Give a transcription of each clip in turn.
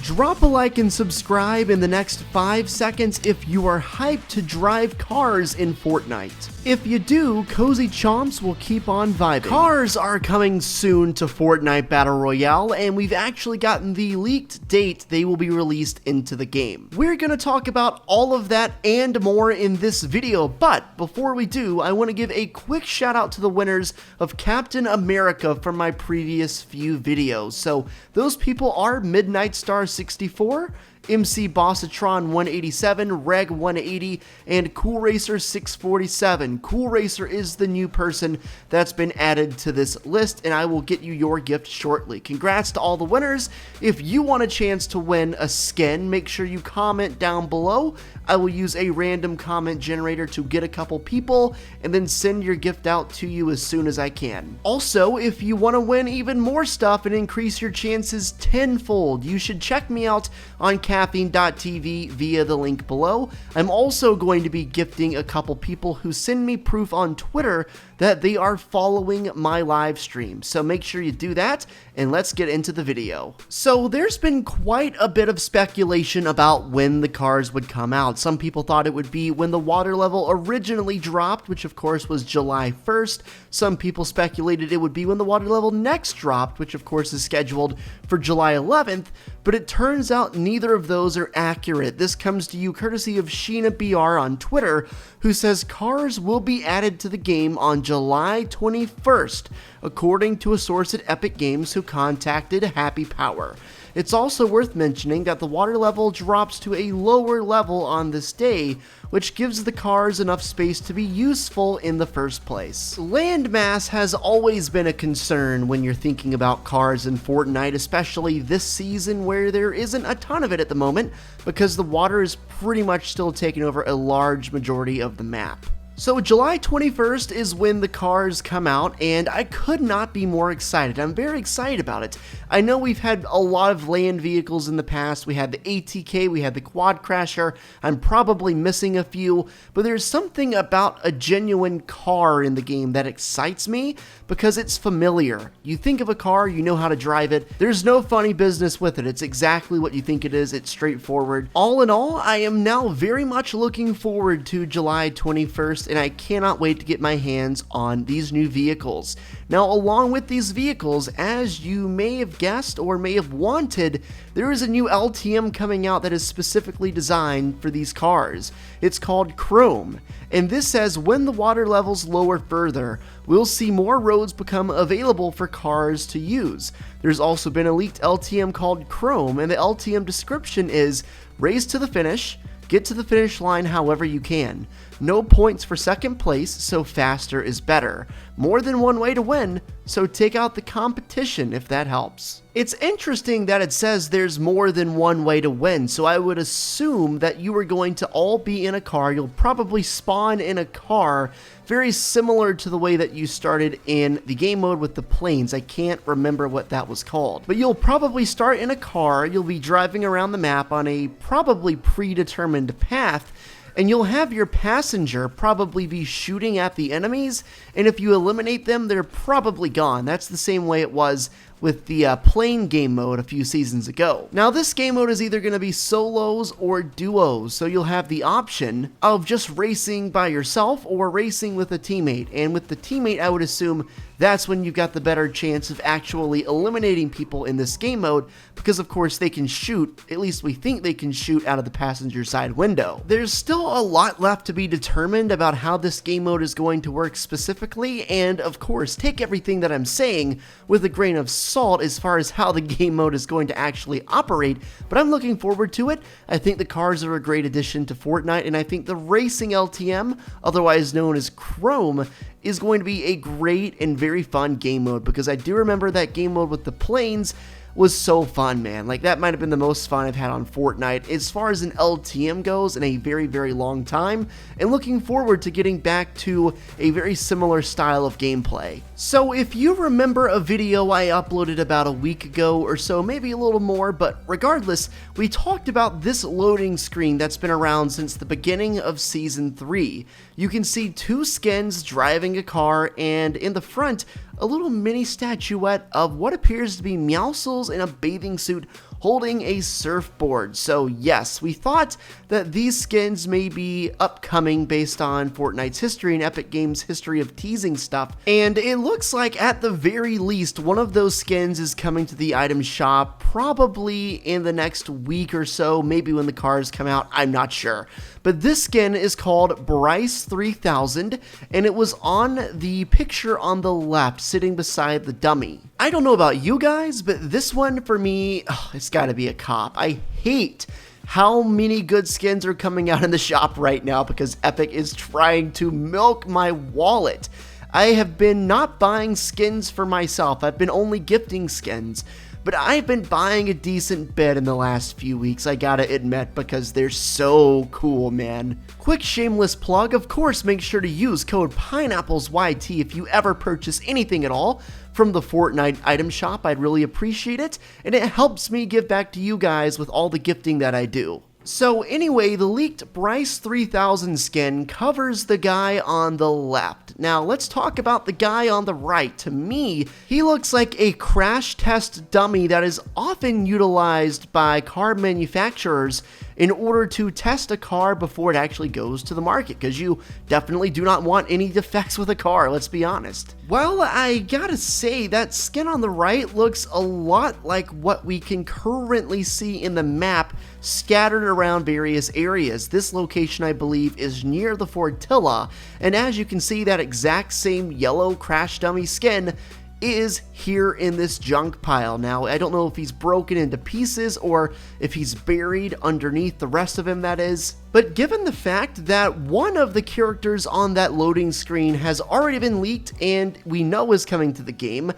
Drop a like and subscribe in the next 5 seconds if you are hyped to drive cars in Fortnite. If you do, Cozy Chomps will keep on vibing. Cars are coming soon to Fortnite Battle Royale, and we've actually gotten the leaked date they will be released into the game. We're gonna talk about all of that and more in this video, but before we do, I want to give a quick shout out to the winners of Captain America from my previous few videos. So those people are Midnight Star 64, MC Bossatron 187, Reg 180, and Cool Racer 647. Cool Racer is the new person that's been added to this list, and I will get you your gift shortly. Congrats to all the winners. If you want a chance to win a skin, make sure you comment down below. I will use a random comment generator to get a couple people and then send your gift out to you as soon as I can. Also, if you want to win even more stuff and increase your chances tenfold, you should check me out on caffeine.tv via the link below. I'm also going to be gifting a couple people who send me proof on Twitter that they are following my live stream. So make sure you do that, and let's get into the video. So there's been quite a bit of speculation about when the cars would come out. Some people thought it would be when the water level originally dropped, which of course was July 1st. Some people speculated it would be when the water level next dropped, which of course is scheduled for July 11th, but it turns out neither of those are accurate. This comes to you courtesy of Sheena BR on Twitter, who says cars will be added to the game on July 21st, according to a source at Epic Games who contacted Happy Power. It's also worth mentioning that the water level drops to a lower level on this day, which gives the cars enough space to be useful in the first place. Landmass has always been a concern when you're thinking about cars in Fortnite, especially this season where there isn't a ton of it at the moment, because the water is pretty much still taking over a large majority of the map. So July 21st is when the cars come out, and I could not be more excited. I'm very excited about it. I know we've had a lot of land vehicles in the past. We had the ATK, we had the Quad Crasher. I'm probably missing a few, but there's something about a genuine car in the game that excites me because it's familiar. You think of a car, you know how to drive it. There's no funny business with it. It's exactly what you think it is. It's straightforward. All in all, I am now very much looking forward to July 21st, and I cannot wait to get my hands on these new vehicles. Now, along with these vehicles, as you may have guessed or may have wanted, there is a new LTM coming out that is specifically designed for these cars. It's called Chrome, and this says when the water levels lower further, we'll see more roads become available for cars to use. There's also been a leaked LTM called Chrome, and the LTM description is race to the finish, get to the finish line however you can. No points for second place, so faster is better. More than one way to win, so take out the competition if that helps. It's interesting that it says there's more than one way to win, so I would assume that you are going to all be in a car. You'll probably spawn in a car very similar to the way that you started in the game mode with the planes. I can't remember what that was called. But you'll probably start in a car, you'll be driving around the map on a probably predetermined path, and you'll have your passenger probably be shooting at the enemies, and if you eliminate them, they're probably gone. That's the same way it was with the plane game mode a few seasons ago. Now, this game mode is either going to be solos or duos, so you'll have the option of just racing by yourself or racing with a teammate, and with the teammate, I would assume that's when you've got the better chance of actually eliminating people in this game mode, because of course they can shoot, at least we think they can shoot out of the passenger side window. There's still a lot left to be determined about how this game mode is going to work specifically, and of course take everything that I'm saying with a grain of salt as far as how the game mode is going to actually operate, but I'm looking forward to it. I think the cars are a great addition to Fortnite, and I think the racing LTM, otherwise known as Chrome, is going to be a great and very fun game mode, because I do remember that game mode with the planes was so fun, man. Like, that might have been the most fun I've had on Fortnite as far as an LTM goes in a very, very long time, and looking forward to getting back to a very similar style of gameplay. So if you remember a video I uploaded about a week ago or so, maybe a little more, but regardless, we talked about this loading screen that's been around since the beginning of Season 3. You can see two skins driving a car, and in the front, a little mini statuette of what appears to be Meowscles in a bathing suit holding a surfboard. So yes, we thought that these skins may be upcoming based on Fortnite's history and Epic Games' history of teasing stuff, and it looks like at the very least one of those skins is coming to the item shop probably in the next week or so, maybe when the cars come out, I'm not sure. But this skin is called Bryce 3000, and it was on the picture on the left, sitting beside the dummy. I don't know about you guys, but this one for me, it's gotta be a cop. I hate how many good skins are coming out in the shop right now because Epic is trying to milk my wallet. I have been not buying skins for myself, I've been only gifting skins. But I've been buying a decent bit in the last few weeks, I gotta admit, because they're so cool, man. Quick shameless plug, of course, make sure to use code PineapplesYT if you ever purchase anything at all from the Fortnite item shop. I'd really appreciate it, and it helps me give back to you guys with all the gifting that I do. So anyway, the leaked Bryce 3000 skin covers the guy on the left. Now let's talk about the guy on the right. To me, he looks like a crash test dummy that is often utilized by car manufacturers in order to test a car before it actually goes to the market, because you definitely do not want any defects with a car, let's be honest. Well, I gotta say, that skin on the right looks a lot like what we can currently see in the map scattered around various areas. This location, I believe, is near the Fortilla, and as you can see, that exact same yellow crash dummy skin is here in this junk pile. Now, I don't know if he's broken into pieces or if he's buried underneath the rest of him, that is. But given the fact that one of the characters on that loading screen has already been leaked and we know is coming to the game,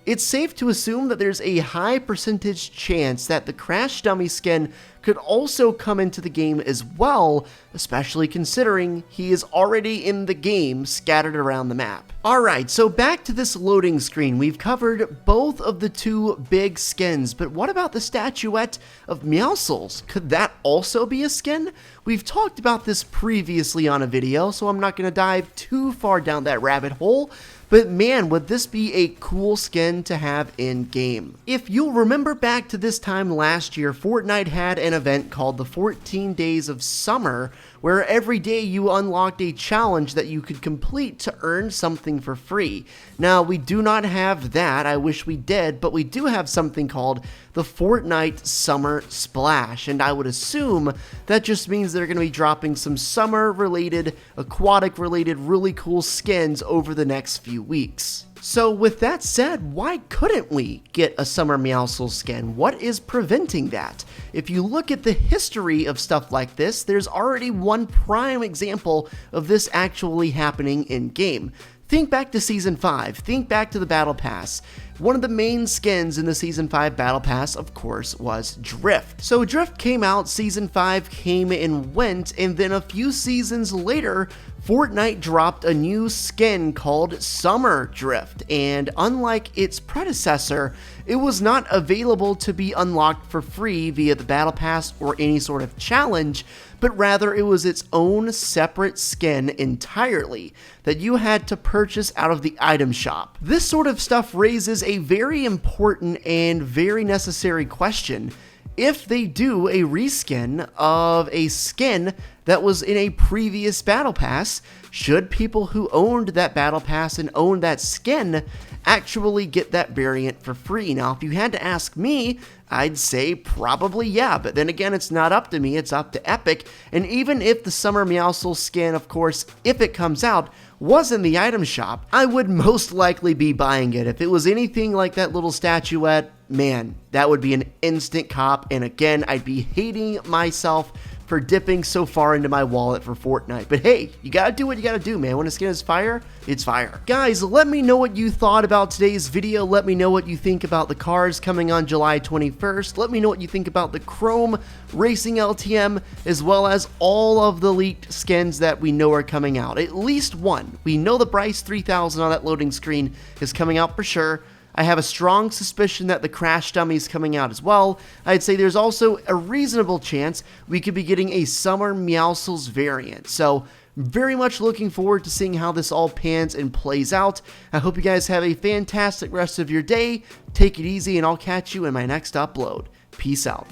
it's safe to assume that there's a high percentage chance that the Crash Dummy skin could also come into the game as well, especially considering he is already in the game scattered around the map. Alright, so back to this loading screen. We've covered both of the two big skins, but what about the statuette of Meowscles? Could that also be a skin? We've talked about this previously on a video, so I'm not going to dive too far down that rabbit hole. But man, would this be a cool skin to have in-game. If you'll remember back to this time last year, Fortnite had an event called the 14 Days of Summer, where every day you unlocked a challenge that you could complete to earn something for free. Now, we do not have that, I wish we did, but we do have something called the Fortnite Summer Splash, and I would assume that just means they're going to be dropping some summer-related, aquatic-related, really cool skins over the next few weeks. So with that said, why couldn't we get a Summer Meowscles skin? What is preventing that? If you look at the history of stuff like this, there's already one prime example of this actually happening in-game. Think back to Season 5, think back to the Battle Pass. One of the main skins in the Season 5 Battle Pass, of course, was Drift. So Drift came out, Season 5 came and went, and then a few seasons later, Fortnite dropped a new skin called Summer Drift, and unlike its predecessor, it was not available to be unlocked for free via the Battle Pass or any sort of challenge, but rather it was its own separate skin entirely that you had to purchase out of the item shop. This sort of stuff raises a very important and very necessary question. If they do a reskin of a skin that was in a previous Battle Pass, should people who owned that Battle Pass and owned that skin actually get that variant for free? Now, if you had to ask me, I'd say probably yeah, but then again, it's not up to me, it's up to Epic, and even if the Summer Meowscles skin, of course, if it comes out, was in the item shop, I would most likely be buying it. If it was anything like that little statuette, man, that would be an instant cop, and again, I'd be hating myself for dipping so far into my wallet for Fortnite. But hey, you gotta do what you gotta do, man. When a skin is fire, it's fire. Guys, let me know what you thought about today's video. Let me know what you think about the cars coming on July 21st. Let me know what you think about the Chrome Racing LTM, as well as all of the leaked skins that we know are coming out. At least one. We know the Bryce 3000 on that loading screen is coming out for sure. I have a strong suspicion that the Crash Dummy is coming out as well. I'd say there's also a reasonable chance we could be getting a Summer Meowscles variant. So, very much looking forward to seeing how this all pans and plays out. I hope you guys have a fantastic rest of your day. Take it easy, and I'll catch you in my next upload. Peace out.